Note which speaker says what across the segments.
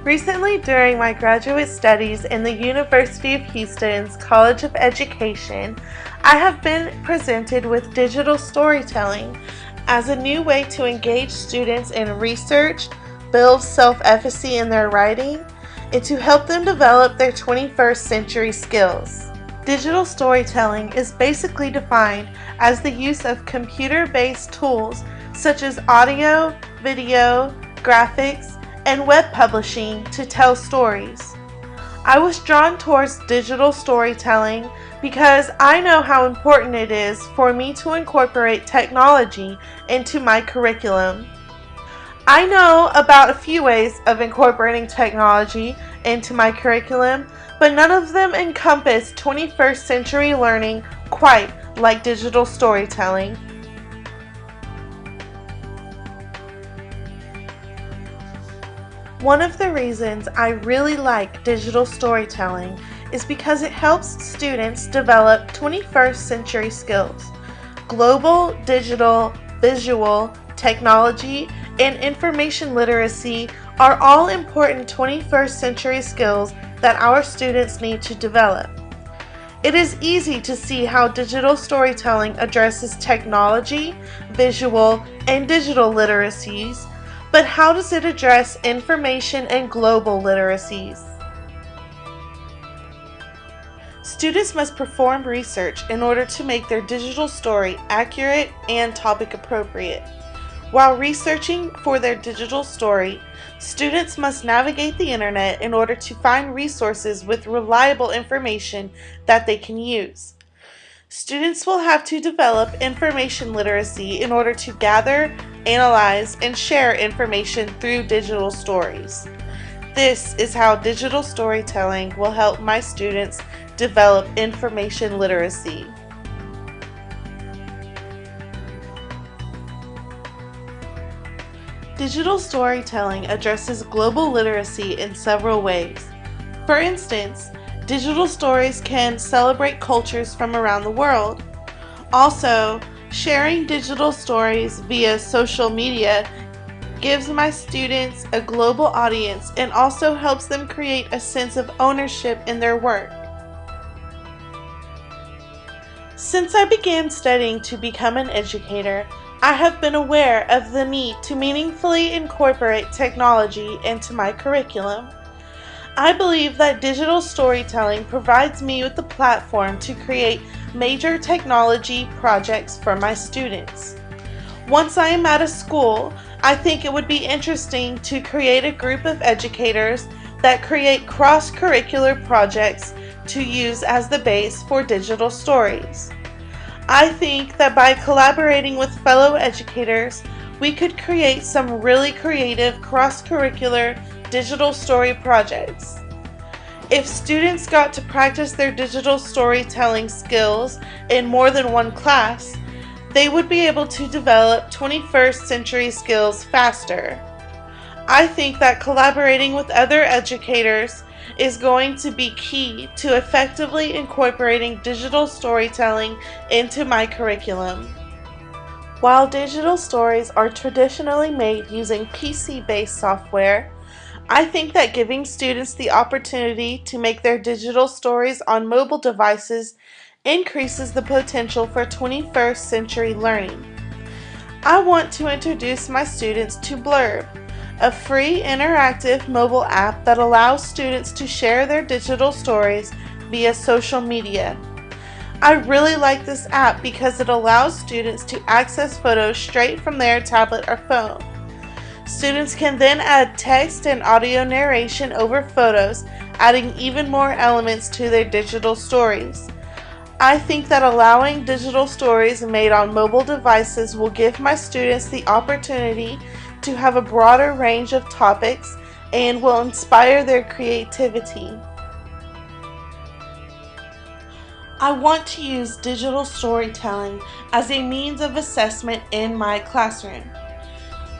Speaker 1: Recently, during my graduate studies in the University of Houston's College of Education, I have been presented with digital storytelling as a new way to engage students in research, build self-efficacy in their writing, and to help them develop their 21st century skills. Digital storytelling is basically defined as the use of computer-based tools such as audio, video, graphics, and web publishing to tell stories. I was drawn towards digital storytelling because I know how important it is for me to incorporate technology into my curriculum. I know about a few ways of incorporating technology into my curriculum, but none of them encompass 21st century learning quite like digital storytelling. One of the reasons I really like digital storytelling is because it helps students develop 21st century skills. Global, digital, visual, technology, and information literacy are all important 21st century skills that our students need to develop. It is easy to see how digital storytelling addresses technology, visual, and digital literacies, but how does it address information and global literacies? Students must perform research in order to make their digital story accurate and topic appropriate. While researching for their digital story, students must navigate the internet in order to find resources with reliable information that they can use. Students will have to develop information literacy in order to gather, analyze, and share information through digital stories. This is how digital storytelling will help my students develop information literacy. Digital storytelling addresses global literacy in several ways. For instance, digital stories can celebrate cultures from around the world. Also, sharing digital stories via social media gives my students a global audience and also helps them create a sense of ownership in their work. Since I began studying to become an educator, I have been aware of the need to meaningfully incorporate technology into my curriculum. I believe that digital storytelling provides me with the platform to create major technology projects for my students. Once I am at a school, I think it would be interesting to create a group of educators that create cross-curricular projects to use as the base for digital stories. I think that by collaborating with fellow educators, we could create some really creative cross-curricular digital story projects. If students got to practice their digital storytelling skills in more than one class, they would be able to develop 21st century skills faster. I think that collaborating with other educators is going to be key to effectively incorporating digital storytelling into my curriculum. While digital stories are traditionally made using PC-based software, I think that giving students the opportunity to make their digital stories on mobile devices increases the potential for 21st century learning. I want to introduce my students to Blurb, a free interactive mobile app that allows students to share their digital stories via social media. I really like this app because it allows students to access photos straight from their tablet or phone. Students can then add text and audio narration over photos, adding even more elements to their digital stories. I think that allowing digital stories made on mobile devices will give my students the opportunity to have a broader range of topics and will inspire their creativity. I want to use digital storytelling as a means of assessment in my classroom.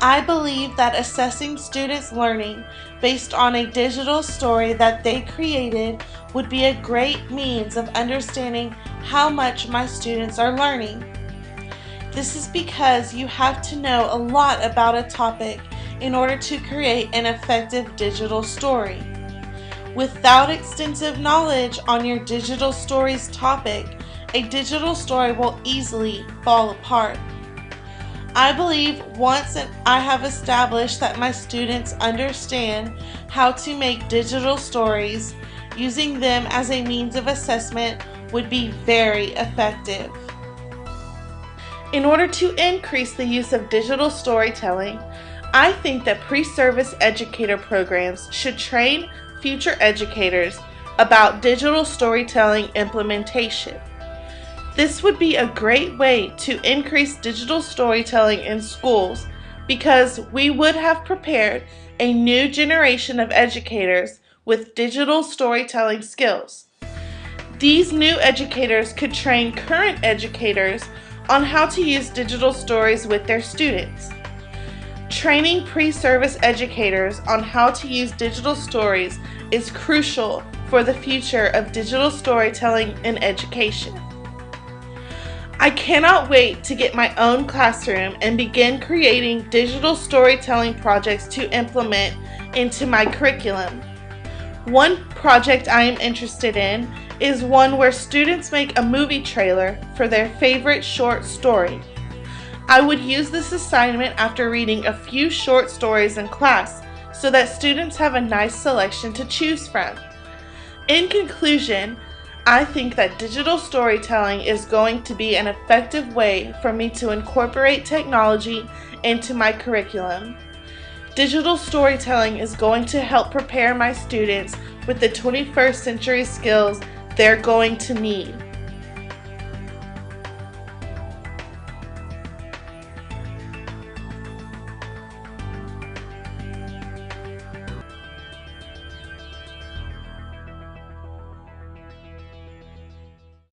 Speaker 1: I believe that assessing students' learning based on a digital story that they created would be a great means of understanding how much my students are learning. This is because you have to know a lot about a topic in order to create an effective digital story. Without extensive knowledge on your digital stories topic, a digital story will easily fall apart. I believe once I have established that my students understand how to make digital stories, using them as a means of assessment would be very effective. In order to increase the use of digital storytelling, I think that pre-service educator programs should train future educators about digital storytelling implementation. This would be a great way to increase digital storytelling in schools because we would have prepared a new generation of educators with digital storytelling skills. These new educators could train current educators on how to use digital stories with their students. Training pre-service educators on how to use digital stories is crucial for the future of digital storytelling in education. I cannot wait to get my own classroom and begin creating digital storytelling projects to implement into my curriculum. One project I am interested in is one where students make a movie trailer for their favorite short story. I would use this assignment after reading a few short stories in class so that students have a nice selection to choose from. In conclusion, I think that digital storytelling is going to be an effective way for me to incorporate technology into my curriculum. Digital storytelling is going to help prepare my students with the 21st century skills they're going to need.